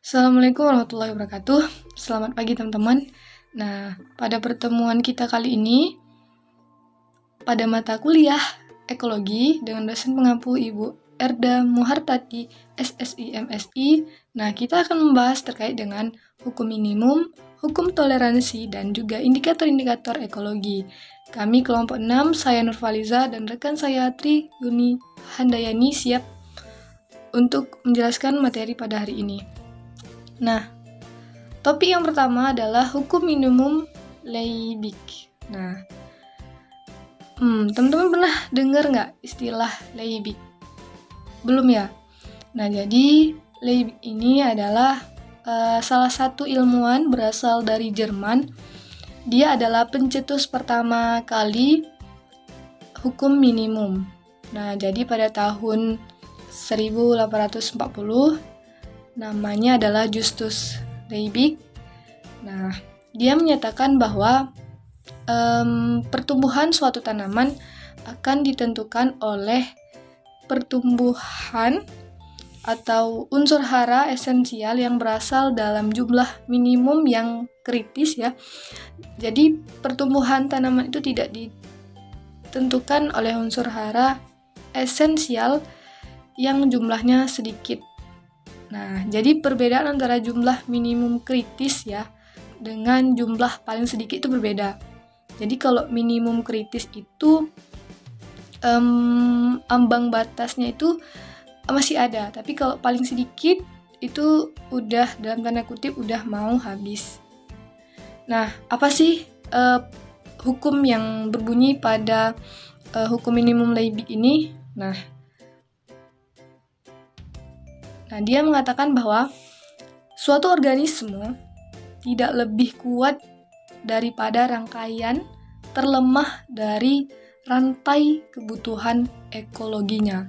Assalamualaikum warahmatullahi wabarakatuh. Selamat pagi teman-teman. Nah, pada pertemuan kita kali ini, pada mata kuliah Ekologi dengan dosen pengampu Ibu Erda Muhartati, SSI MSI, nah kita akan membahas terkait dengan hukum minimum, hukum toleransi, dan juga indikator-indikator ekologi. Kami kelompok 6, saya Nurfaliza dan rekan saya Tri Yuni Handayani siap untuk menjelaskan materi pada hari ini. Nah, topik yang pertama adalah hukum minimum Leibig. Nah, teman-teman pernah dengar nggak istilah Leibig? Belum ya? Nah, jadi Leibig ini adalah salah satu ilmuwan berasal dari Jerman. Dia adalah pencetus pertama kali hukum minimum. Nah, jadi pada tahun 1840 namanya adalah Justus Liebig. Nah, dia menyatakan bahwa pertumbuhan suatu tanaman akan ditentukan oleh pertumbuhan atau unsur hara esensial yang berasal dalam jumlah minimum yang kritis ya. Jadi pertumbuhan tanaman itu tidak ditentukan oleh unsur hara esensial yang jumlahnya sedikit. Nah, jadi perbedaan antara jumlah minimum kritis ya dengan jumlah paling sedikit itu berbeda. Jadi kalau minimum kritis itu ambang batasnya itu masih ada, tapi kalau paling sedikit itu udah dalam tanda kutip udah mau habis. Nah, apa sih hukum yang berbunyi pada hukum minimum Liebig ini? Nah, dia mengatakan bahwa suatu organisme tidak lebih kuat daripada rangkaian terlemah dari rantai kebutuhan ekologinya.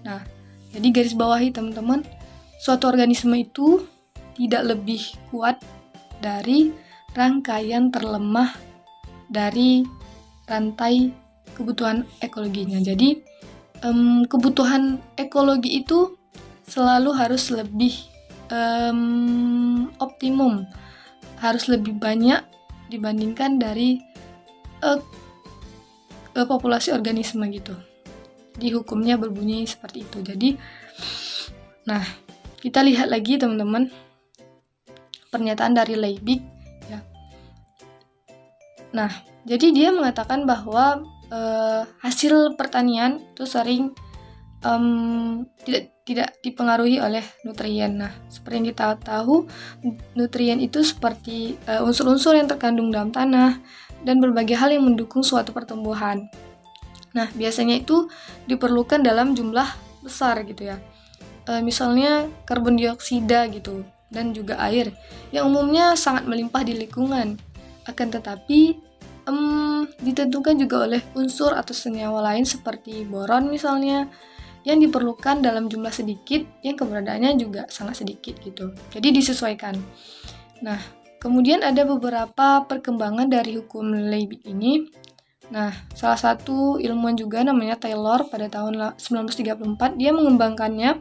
Nah, jadi garis bawahi teman-teman, suatu organisme itu tidak lebih kuat dari rangkaian terlemah dari rantai kebutuhan ekologinya. Jadi, kebutuhan ekologi itu selalu harus lebih optimum, harus lebih banyak dibandingkan dari populasi organisme gitu. Di hukumnya berbunyi seperti itu. Jadi, nah kita lihat lagi teman-teman pernyataan dari Liebig ya. Nah, jadi dia mengatakan bahwa hasil pertanian itu sering tidak dipengaruhi oleh nutrien. Nah, seperti yang kita tahu, nutrien itu seperti unsur-unsur yang terkandung dalam tanah dan berbagai hal yang mendukung suatu pertumbuhan. Nah, biasanya itu diperlukan dalam jumlah besar gitu ya. Misalnya karbon dioksida gitu dan juga air yang umumnya sangat melimpah di lingkungan. Akan tetapi ditentukan juga oleh unsur atau senyawa lain seperti boron misalnya, yang diperlukan dalam jumlah sedikit, yang keberadaannya juga sangat sedikit gitu. Jadi disesuaikan. Nah, kemudian ada beberapa perkembangan dari hukum Liebig ini. Nah, salah satu ilmuwan juga namanya Taylor pada tahun 1934, dia mengembangkannya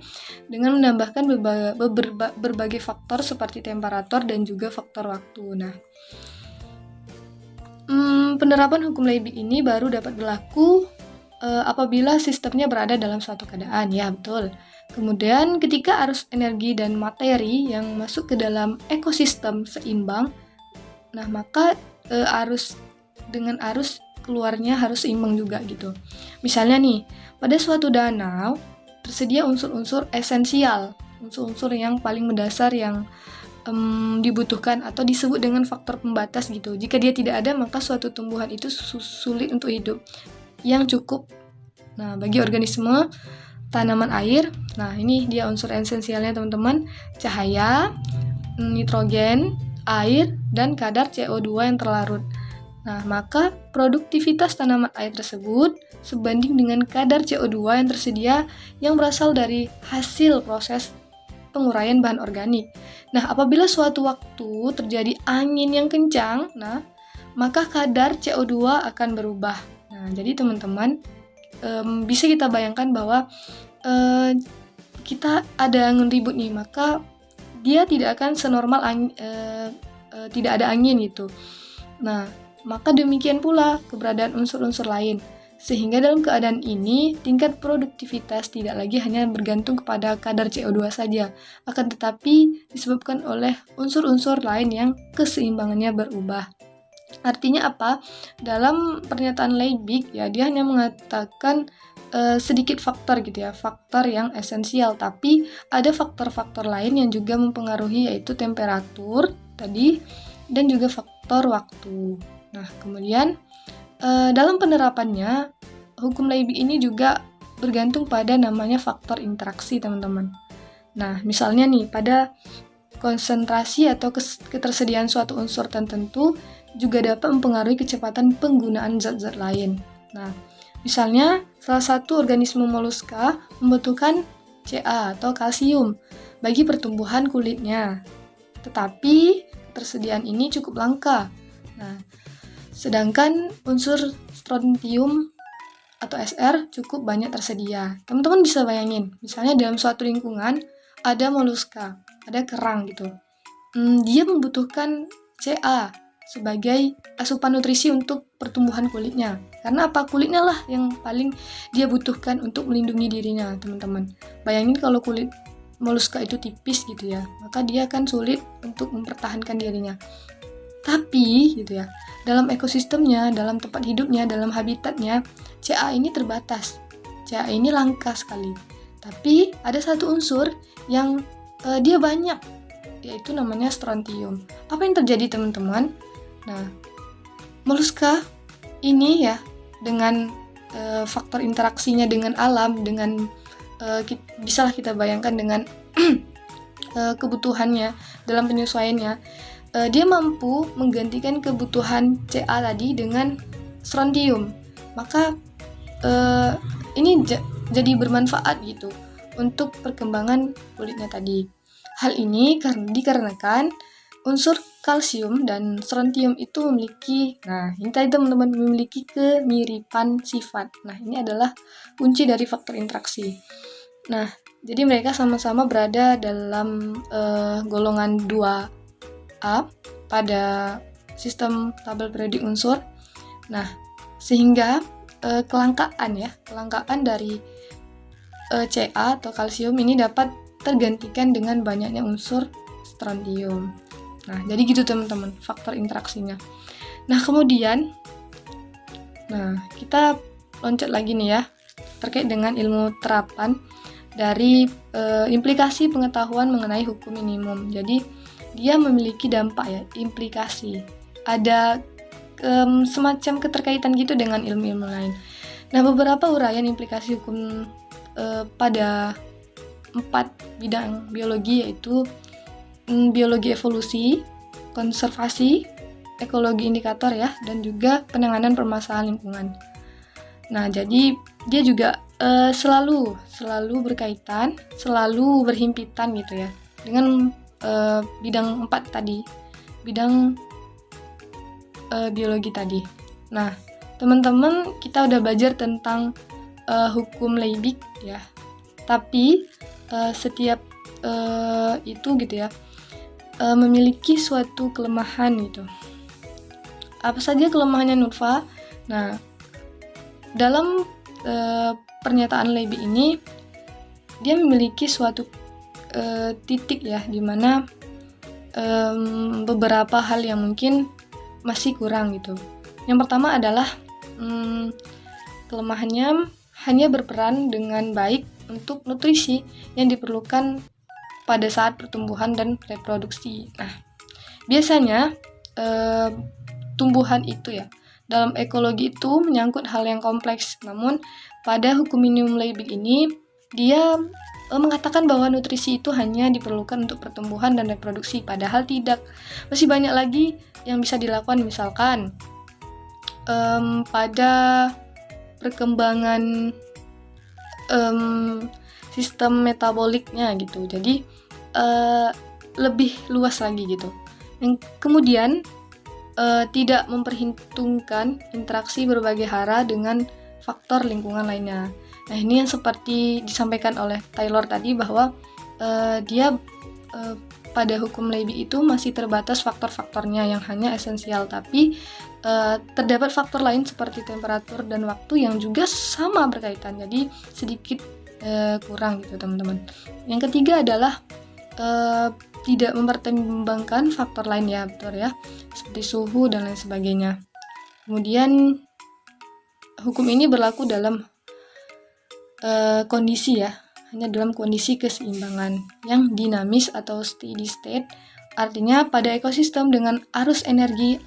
dengan menambahkan berbagai faktor seperti temperatur dan juga faktor waktu. Nah, penerapan hukum Liebig ini baru dapat berlaku apabila sistemnya berada dalam suatu keadaan, ya betul. Kemudian ketika arus energi dan materi yang masuk ke dalam ekosistem seimbang, nah maka arus keluarnya harus seimbang juga gitu. Misalnya nih, pada suatu danau tersedia unsur-unsur esensial, unsur-unsur yang paling mendasar yang dibutuhkan atau disebut dengan faktor pembatas gitu. Jika dia tidak ada, maka suatu tumbuhan itu sulit untuk hidup. Yang cukup. Nah, bagi organisme, tanaman air, nah ini dia unsur esensialnya teman-teman, cahaya, nitrogen, air, dan kadar CO2 yang terlarut. Nah, maka produktivitas tanaman air tersebut sebanding dengan kadar CO2 yang tersedia yang berasal dari hasil proses penguraian bahan organik. Nah, apabila suatu waktu terjadi angin yang kencang, nah, maka kadar CO2 akan berubah. Nah, jadi teman-teman bisa kita bayangkan bahwa kita ada angin ribut nih, maka dia tidak akan senormal tidak ada angin gitu. Nah, maka demikian pula keberadaan unsur-unsur lain. Sehingga dalam keadaan ini, tingkat produktivitas tidak lagi hanya bergantung kepada kadar CO2 saja, akan tetapi disebabkan oleh unsur-unsur lain yang keseimbangannya berubah. Artinya apa? Dalam pernyataan Liebig, ya dia hanya mengatakan sedikit faktor gitu ya, faktor yang esensial, tapi ada faktor-faktor lain yang juga mempengaruhi, yaitu temperatur tadi dan juga faktor waktu. Nah, kemudian dalam penerapannya, hukum Liebig ini juga bergantung pada namanya faktor interaksi, teman-teman. Nah, misalnya nih, pada konsentrasi atau ketersediaan suatu unsur tertentu juga dapat mempengaruhi kecepatan penggunaan zat-zat lain. Nah, misalnya, salah satu organisme moluska membutuhkan Ca atau kalsium bagi pertumbuhan kulitnya. Tetapi, ketersediaan ini cukup langka. Nah, sedangkan unsur strontium atau Sr cukup banyak tersedia. Teman-teman bisa bayangin, misalnya dalam suatu lingkungan ada moluska, ada kerang gitu. Dia membutuhkan Ca sebagai asupan nutrisi untuk pertumbuhan kulitnya. Karena apa? Kulitnya lah yang paling dia butuhkan untuk melindungi dirinya, teman-teman. Bayangin kalau kulit moluska itu tipis gitu ya, maka dia akan sulit untuk mempertahankan dirinya. Tapi gitu ya, dalam ekosistemnya, dalam tempat hidupnya, dalam habitatnya, Ca ini terbatas. Ca ini langka sekali. Tapi ada satu unsur yang dia banyak, yaitu namanya strontium. Apa yang terjadi, teman-teman? Nah, moluska ini ya, dengan faktor interaksinya dengan alam, dengan bisalah kita bayangkan dengan kebutuhannya dalam penyesuaiannya, dia mampu menggantikan kebutuhan Ca tadi dengan strontium. Maka ini jadi bermanfaat gitu untuk perkembangan kulitnya tadi. Hal ini dikarenakan unsur kalsium dan strontium itu memiliki, ini tadi teman-teman, memiliki kemiripan sifat. Nah, ini adalah kunci dari faktor interaksi. Nah, jadi mereka sama-sama berada dalam golongan 2A pada sistem tabel periodik unsur. Nah, sehingga kelangkaan dari Ca atau kalsium ini dapat tergantikan dengan banyaknya unsur strontium. Nah, jadi gitu teman-teman, faktor interaksinya. Nah, kemudian kita loncat lagi nih ya, terkait dengan ilmu terapan dari implikasi pengetahuan mengenai hukum minimum. Jadi, dia memiliki dampak ya, implikasi. Ada semacam keterkaitan gitu dengan ilmu-ilmu lain. Nah, beberapa uraian implikasi hukum pada 4 bidang biologi, yaitu biologi evolusi, konservasi, ekologi indikator ya, dan juga penanganan permasalahan lingkungan. Nah, jadi dia juga selalu berkaitan, selalu berhimpitan gitu ya, dengan bidang 4 tadi, bidang biologi tadi. Nah, teman-teman, kita udah belajar tentang hukum Liebig ya. Tapi setiap itu gitu ya, memiliki suatu kelemahan gitu. Apa saja kelemahannya, Nurfa? Nah, dalam pernyataan Liebig ini, dia memiliki suatu titik ya, dimana beberapa hal yang mungkin masih kurang gitu. Yang pertama adalah kelemahannya hanya berperan dengan baik untuk nutrisi yang diperlukan pada saat pertumbuhan dan reproduksi. Nah, biasanya tumbuhan itu ya, dalam ekologi itu menyangkut hal yang kompleks. Namun, pada hukum minimum Liebig ini, dia mengatakan bahwa nutrisi itu hanya diperlukan untuk pertumbuhan dan reproduksi, padahal tidak. Masih banyak lagi yang bisa dilakukan, misalkan pada perkembangan sistem metaboliknya gitu. Jadi lebih luas lagi gitu. Yang kemudian tidak memperhitungkan interaksi berbagai hara dengan faktor lingkungan lainnya. Nah, ini yang seperti disampaikan oleh Taylor tadi, bahwa dia pada hukum Levy itu masih terbatas faktor-faktornya yang hanya esensial, tapi terdapat faktor lain seperti temperatur dan waktu yang juga sama berkaitan, jadi sedikit kurang gitu teman-teman. Yang ketiga adalah tidak mempertimbangkan faktor lain, ya betul ya, seperti suhu dan lain sebagainya. Kemudian hukum ini berlaku dalam kondisi ya, hanya dalam kondisi keseimbangan yang dinamis atau steady state, artinya pada ekosistem dengan arus energi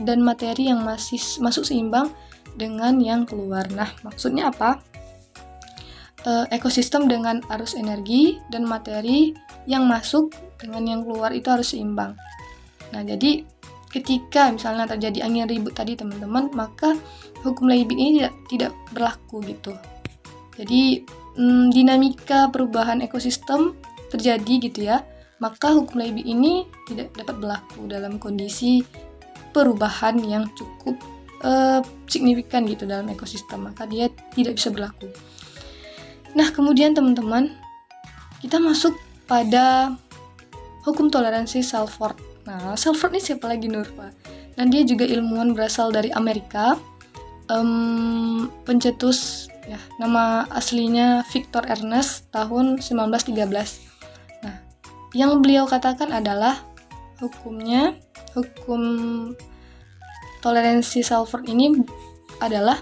dan materi yang masih masuk seimbang dengan yang keluar. Nah, maksudnya apa? Ekosistem dengan arus energi dan materi yang masuk dengan yang keluar itu harus seimbang. Nah, jadi ketika misalnya terjadi angin ribut tadi teman-teman, maka hukum Levy ini tidak berlaku gitu. Jadi dinamika perubahan ekosistem terjadi gitu ya, maka hukum Levy ini tidak dapat berlaku dalam kondisi perubahan yang cukup signifikan gitu dalam ekosistem, maka dia tidak bisa berlaku. Nah, kemudian teman-teman, kita masuk pada hukum toleransi Salford. Nah, Salford ini siapa lagi, Nurfa? Nah, dia juga ilmuwan berasal dari Amerika, pencetus ya, nama aslinya Victor Ernest, tahun 1913. Nah, yang beliau katakan adalah hukum toleransi Salford ini adalah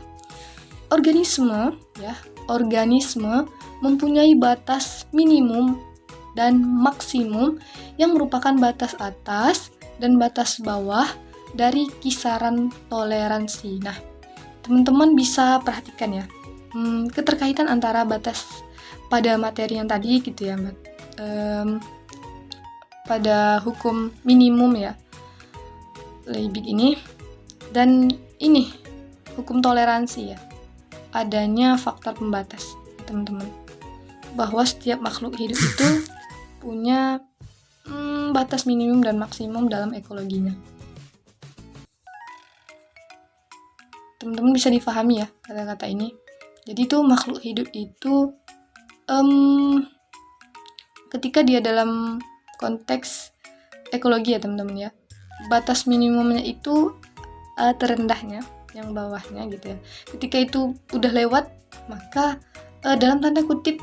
organisme mempunyai batas minimum dan maksimum yang merupakan batas atas dan batas bawah dari kisaran toleransi. Nah, teman-teman bisa perhatikan ya, keterkaitan antara batas pada materi yang tadi gitu ya, pada hukum minimum ya, Liebig ini, dan ini hukum toleransi ya, adanya faktor pembatas teman-teman, bahwa setiap makhluk hidup itu punya batas minimum dan maksimum dalam ekologinya. Teman-teman bisa difahami ya kata-kata ini. Jadi tuh makhluk hidup itu ketika dia dalam konteks ekologi ya teman-teman ya, batas minimumnya itu terendahnya, yang bawahnya gitu ya. Ketika itu udah lewat, maka dalam tanda kutip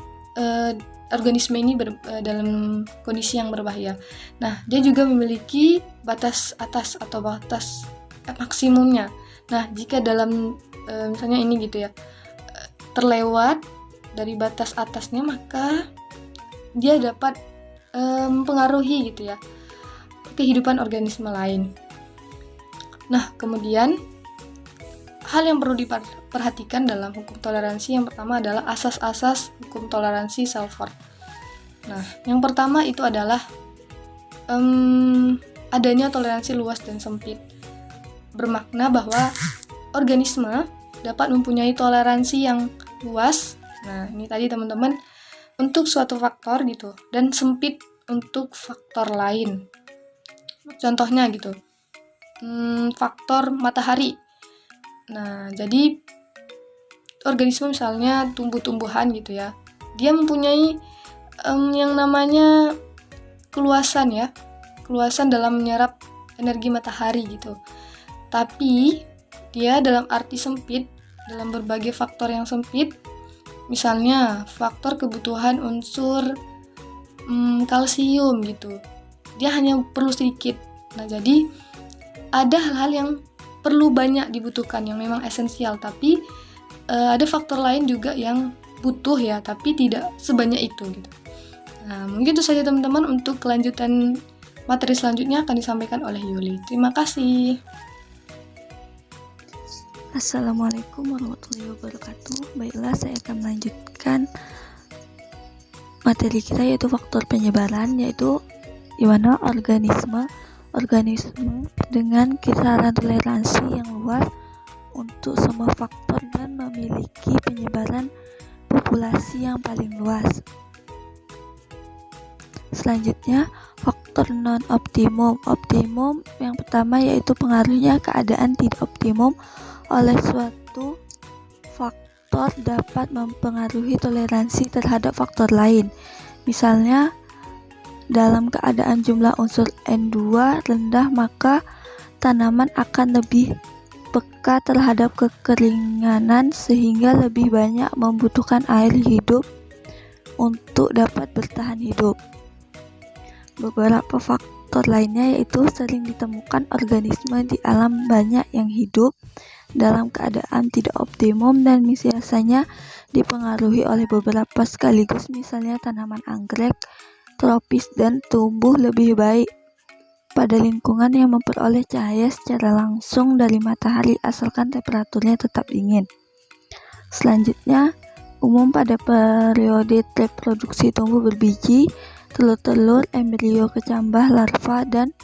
organisme ini dalam kondisi yang berbahaya. Nah, dia juga memiliki batas atas atau batas maksimumnya. Nah, jika dalam misalnya ini gitu ya, terlewat dari batas atasnya, maka dia dapat mempengaruhi gitu ya kehidupan organisme lain. Nah, kemudian hal yang perlu diperhatikan dalam hukum toleransi yang pertama adalah asas-asas hukum toleransi Salford. Nah, yang pertama itu adalah adanya toleransi luas dan sempit. Bermakna bahwa organisme dapat mempunyai toleransi yang luas. Nah, ini tadi teman-teman, untuk suatu faktor gitu, dan sempit untuk faktor lain. Contohnya gitu, faktor matahari. Nah, jadi organisme misalnya tumbuh-tumbuhan gitu ya, dia mempunyai yang namanya keluasan dalam menyerap energi matahari gitu. Tapi dia dalam arti sempit, dalam berbagai faktor yang sempit, misalnya faktor kebutuhan unsur kalsium gitu, dia hanya perlu sedikit. Nah, jadi ada hal-hal yang perlu banyak dibutuhkan yang memang esensial, tapi ada faktor lain juga yang butuh ya, tapi tidak sebanyak itu gitu. Nah, mungkin itu saja teman-teman. Untuk kelanjutan materi selanjutnya akan disampaikan oleh Yuli. Terima kasih. Assalamualaikum warahmatullahi wabarakatuh. Baiklah, saya akan melanjutkan materi kita, yaitu faktor penyebaran, yaitu di mana organisme dengan kisaran toleransi yang luas untuk semua faktor dan memiliki penyebaran populasi yang paling luas. Selanjutnya, faktor non-optimum. Optimum yang pertama yaitu pengaruhnya keadaan tidak optimum oleh suatu faktor dapat mempengaruhi toleransi terhadap faktor lain. Misalnya, Dalam keadaan jumlah unsur N2 rendah, maka tanaman akan lebih peka terhadap kekeringanan sehingga lebih banyak membutuhkan air hidup untuk dapat bertahan hidup. Beberapa faktor lainnya yaitu sering ditemukan organisme di alam banyak yang hidup dalam keadaan tidak optimum dan biasanya dipengaruhi oleh beberapa sekaligus, misalnya tanaman anggrek tropis dan tumbuh lebih baik pada lingkungan yang memperoleh cahaya secara langsung dari matahari asalkan temperaturnya tetap dingin. Selanjutnya, umum pada periode reproduksi tumbuh berbiji, telur-telur, embrio kecambah, larva, dan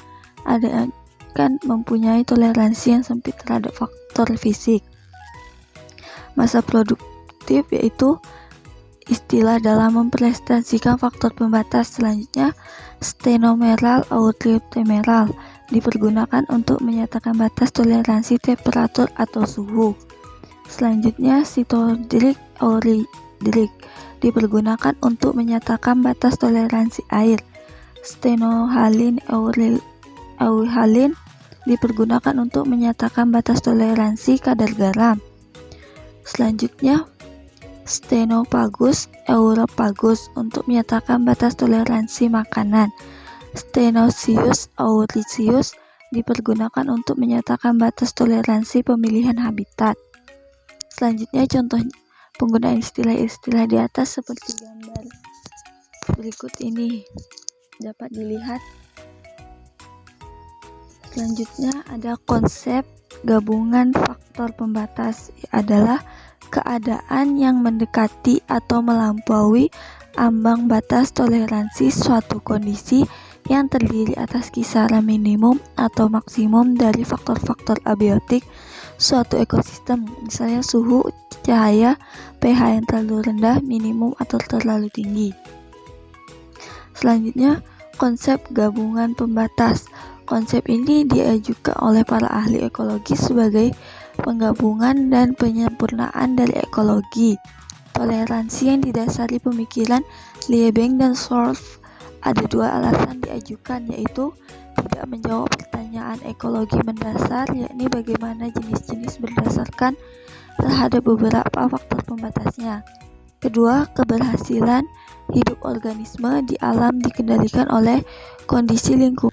ada kan mempunyai toleransi yang sempit terhadap faktor fisik. Masa produktif yaitu istilah dalam mempresentasikan faktor pembatas. Selanjutnya, stenomeral auriotemeral dipergunakan untuk menyatakan batas toleransi temperatur atau suhu. Selanjutnya, sitodrik auridrik dipergunakan untuk menyatakan batas toleransi air. Stenohalin euhalin dipergunakan untuk menyatakan batas toleransi kadar garam. Selanjutnya, Stenopagus europagus untuk menyatakan batas toleransi makanan. Stenosius auricius dipergunakan untuk menyatakan batas toleransi pemilihan habitat. Selanjutnya, contoh penggunaan istilah-istilah di atas seperti gambar berikut ini dapat dilihat. Selanjutnya ada konsep gabungan faktor pembatas, adalah keadaan yang mendekati atau melampaui ambang batas toleransi suatu kondisi yang terdiri atas kisaran minimum atau maksimum dari faktor-faktor abiotik suatu ekosistem, misalnya suhu, cahaya, pH yang terlalu rendah, minimum atau terlalu tinggi. Selanjutnya, konsep gabungan pembatas. Konsep ini diajukan oleh para ahli ekologi sebagai penggabungan dan penyempurnaan dari ekologi. Toleransi yang didasari pemikiran Liebig dan Schroff. Ada dua alasan diajukan, yaitu tidak menjawab pertanyaan ekologi mendasar, yakni bagaimana jenis-jenis berdasarkan terhadap beberapa faktor pembatasnya. Kedua, keberhasilan hidup organisme di alam dikendalikan oleh kondisi lingkungan